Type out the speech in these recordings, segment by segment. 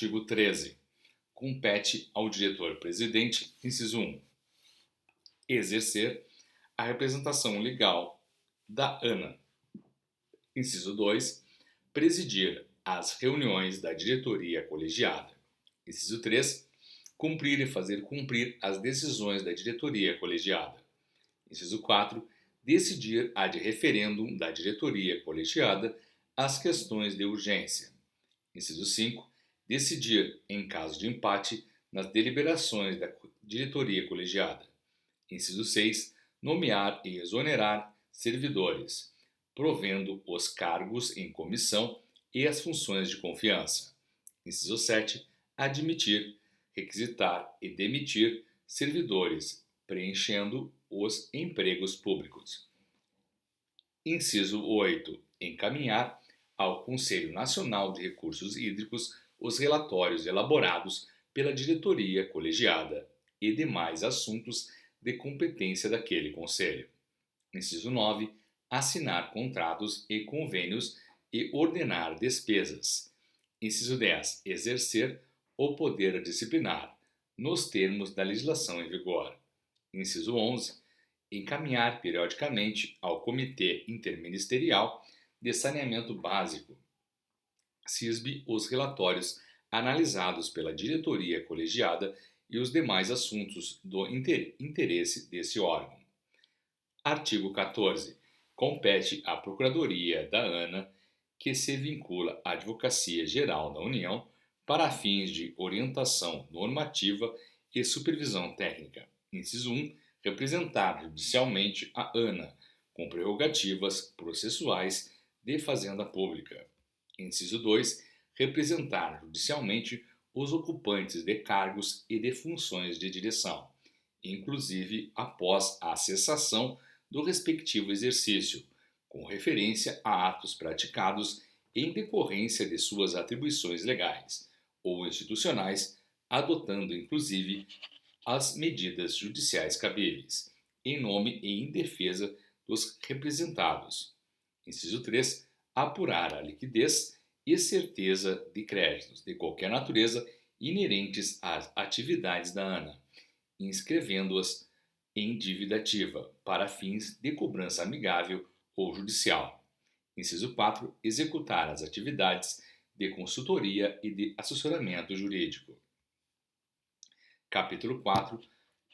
Artigo 13. Compete ao diretor-presidente, inciso 1, exercer a representação legal da ANA. Inciso 2, presidir as reuniões da diretoria colegiada. Inciso 3, cumprir e fazer cumprir as decisões da diretoria colegiada. Inciso 4, decidir ad referendum da diretoria colegiada as questões de urgência. Inciso 5, decidir, em caso de empate, nas deliberações da diretoria colegiada. Inciso 6, nomear e exonerar servidores, provendo os cargos em comissão e as funções de confiança. Inciso 7, admitir, requisitar e demitir servidores, preenchendo os empregos públicos. Inciso 8, encaminhar ao Conselho Nacional de Recursos Hídricos os relatórios elaborados pela diretoria colegiada e demais assuntos de competência daquele conselho. Inciso 9, assinar contratos e convênios e ordenar despesas. Inciso 10, exercer o poder disciplinar, nos termos da legislação em vigor. Inciso 11, encaminhar periodicamente ao Comitê Interministerial de Saneamento Básico, CISB, os relatórios analisados pela diretoria colegiada e os demais assuntos do interesse desse órgão. Artigo 14. Compete à Procuradoria da ANA, que se vincula à Advocacia Geral da União, para fins de orientação normativa e supervisão técnica. Inciso 1. Representar judicialmente a ANA, com prerrogativas processuais de Fazenda Pública. Inciso 2. Representar judicialmente os ocupantes de cargos e de funções de direção, inclusive após a cessação do respectivo exercício, com referência a atos praticados em decorrência de suas atribuições legais ou institucionais, adotando inclusive as medidas judiciais cabíveis, em nome e em defesa dos representados. Inciso 3. Apurar a liquidez e certeza de créditos de qualquer natureza inerentes às atividades da ANA, inscrevendo-as em dívida ativa, para fins de cobrança amigável ou judicial. Inciso 4. Executar as atividades de consultoria e de assessoramento jurídico. Capítulo 4.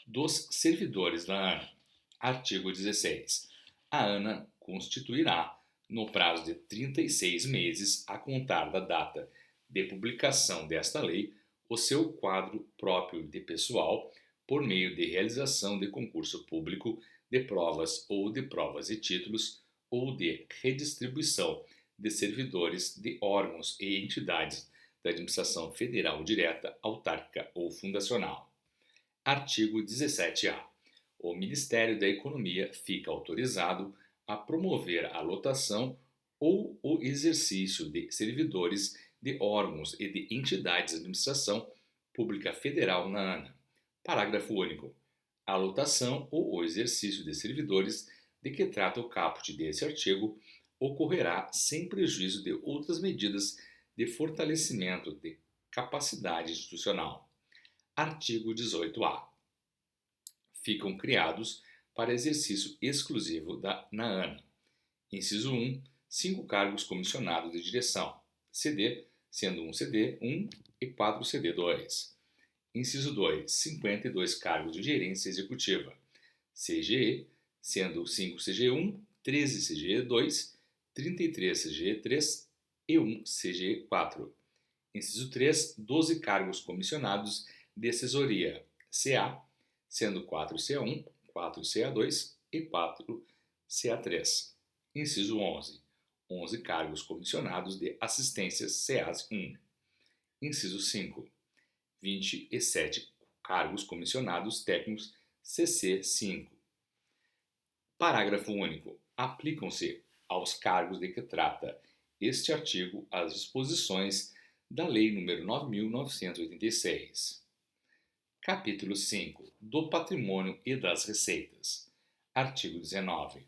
Dos servidores da ANA. Artigo 16. A ANA constituirá, no prazo de 36 meses a contar da data de publicação desta lei, o seu quadro próprio de pessoal, por meio de realização de concurso público de provas ou de provas e títulos, ou de redistribuição de servidores de órgãos e entidades da administração federal direta, autárquica ou fundacional. Artigo 17-A. O Ministério da Economia fica autorizado a promover a lotação ou o exercício de servidores de órgãos e de entidades de administração pública federal na ANA. Parágrafo único. A lotação ou o exercício de servidores de que trata o caput desse artigo ocorrerá sem prejuízo de outras medidas de fortalecimento de capacidade institucional. Artigo 18-A. Ficam criados para exercício exclusivo na ANA. Inciso 1. 5 cargos comissionados de direção, CD, sendo um CD1 e 4 CD2. Inciso 2. 52 cargos de gerência executiva, CGE, sendo 5 CGE1, 13 CGE2, 33 CGE3 e 1 CGE4. Inciso 3. 12 cargos comissionados de assessoria, CA, sendo 4 CA1, 4 CA2 e 4 CA3. Inciso 11. 11 cargos comissionados de assistência CAS1. Inciso 5. 27 cargos comissionados técnicos CC5. Parágrafo único. Aplicam-se aos cargos de que trata este artigo as disposições da Lei nº 9.986. Capítulo 5. Do patrimônio e das receitas. Artigo 19.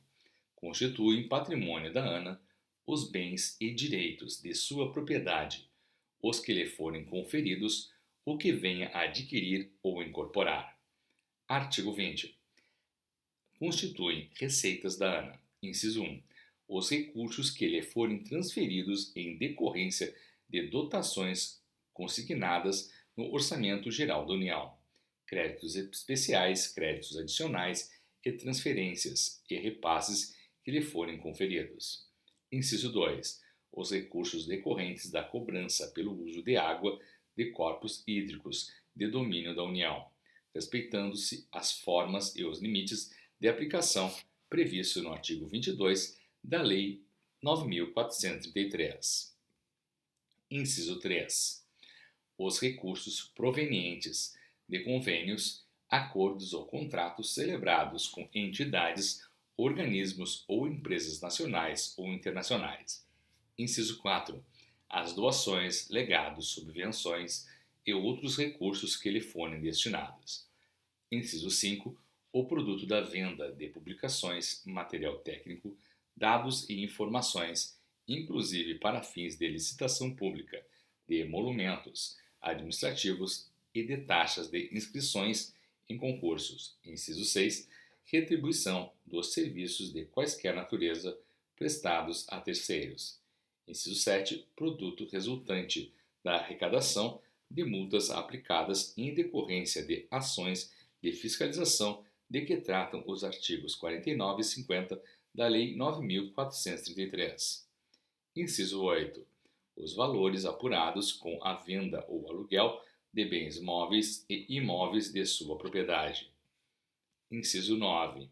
Constituem patrimônio da ANA os bens e direitos de sua propriedade, os que lhe forem conferidos, o que venha a adquirir ou incorporar. Artigo 20. Constituem receitas da ANA. Inciso 1. Os recursos que lhe forem transferidos em decorrência de dotações consignadas no Orçamento Geral da União, créditos especiais, créditos adicionais e transferências e repasses que lhe forem conferidos. Inciso 2. Os recursos decorrentes da cobrança pelo uso de água de corpos hídricos de domínio da União, respeitando-se as formas e os limites de aplicação previsto no artigo 22 da Lei 9.433. Inciso 3. Os recursos provenientes de convênios, acordos ou contratos celebrados com entidades, organismos ou empresas nacionais ou internacionais. Inciso 4. As doações, legados, subvenções e outros recursos que lhe forem destinados. Inciso 5. O produto da venda de publicações, material técnico, dados e informações, inclusive para fins de licitação pública, de emolumentos administrativos e de taxas de inscrições em concursos. Inciso 6. Retribuição dos serviços de quaisquer natureza prestados a terceiros. Inciso 7. Produto resultante da arrecadação de multas aplicadas em decorrência de ações de fiscalização de que tratam os artigos 49 e 50 da Lei 9.433. Inciso 8. Os valores apurados com a venda ou aluguel de bens móveis e imóveis de sua propriedade. Inciso 9.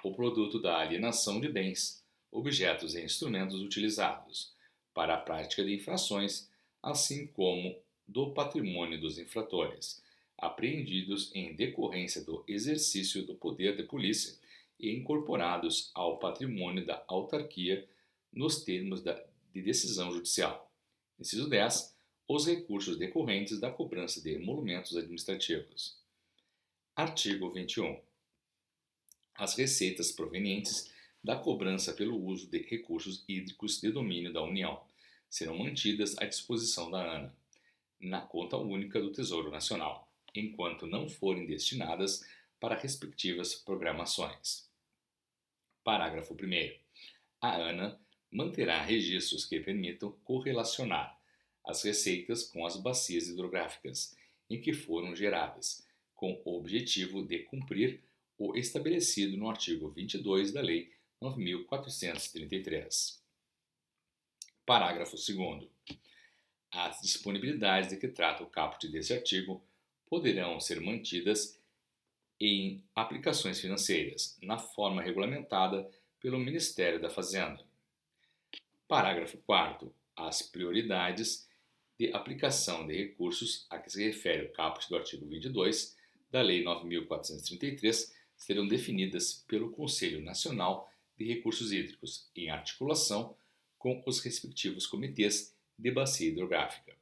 O produto da alienação de bens, objetos e instrumentos utilizados para a prática de infrações, assim como do patrimônio dos infratores, apreendidos em decorrência do exercício do poder de polícia e incorporados ao patrimônio da autarquia nos termos de decisão judicial. Inciso 10. Os recursos decorrentes da cobrança de emolumentos administrativos. Artigo 21. As receitas provenientes da cobrança pelo uso de recursos hídricos de domínio da União serão mantidas à disposição da ANA, na conta única do Tesouro Nacional, enquanto não forem destinadas para respectivas programações. Parágrafo 1º. A ANA manterá registros que permitam correlacionar as receitas com as bacias hidrográficas em que foram geradas, com o objetivo de cumprir o estabelecido no artigo 22 da Lei 9.433. Parágrafo 2º. As disponibilidades de que trata o caput deste artigo poderão ser mantidas em aplicações financeiras, na forma regulamentada pelo Ministério da Fazenda. Parágrafo 4º. As prioridades de aplicação de recursos a que se refere o caput do artigo 22 da Lei 9.433 serão definidas pelo Conselho Nacional de Recursos Hídricos, em articulação com os respectivos comitês de bacia hidrográfica.